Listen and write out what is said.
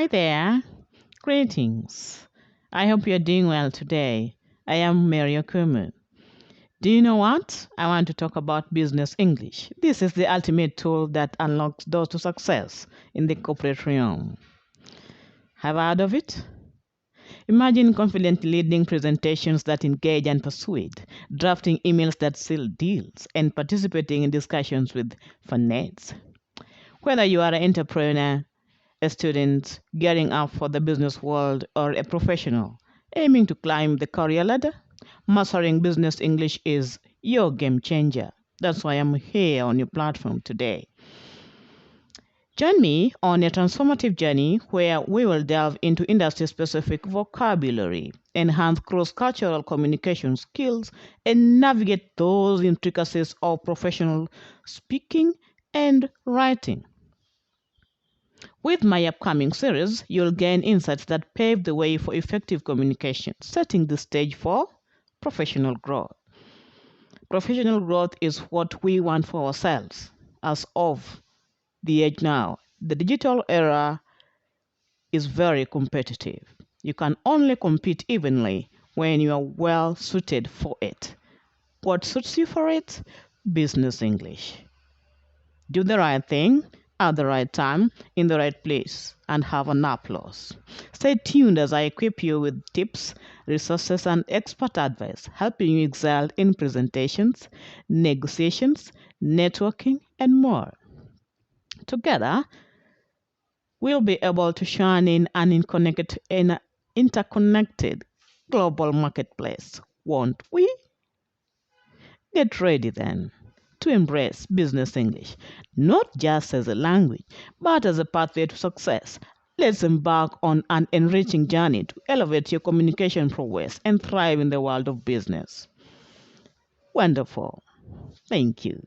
Hi there. Greetings. I hope you're doing well today. I am Mary Okumu. Do you know what? I want to talk about business English. This is the ultimate tool that unlocks doors to success in the corporate realm. Have you heard of it? Imagine confidently leading presentations that engage and persuade, drafting emails that seal deals, and participating in discussions with finance. Whether you are an entrepreneur, a student gearing up for the business world, or a professional aiming to climb the career ladder, mastering business English is your game changer. That's why I'm here on your platform today. Join me on a transformative journey where we will delve into industry specific vocabulary, enhance cross cultural communication skills, and navigate those intricacies of professional speaking and writing. With my upcoming series, you'll gain insights that pave the way for effective communication, setting the stage for professional growth. Professional growth is what we want for ourselves as of the age now. The digital era is very competitive. You can only compete evenly when you are well suited for it. What suits you for it? Business English. Do the right thing at the right time in the right place and have an applause. Stay tuned as I equip you with tips, resources, and expert advice, helping you excel in presentations, negotiations, networking, and more. Together, we'll be able to shine in an interconnected global marketplace, won't we? Get ready then to embrace business English, not just as a language, but as a pathway to success. Let's embark on an enriching journey to elevate your communication prowess and thrive in the world of business. Wonderful. Thank you.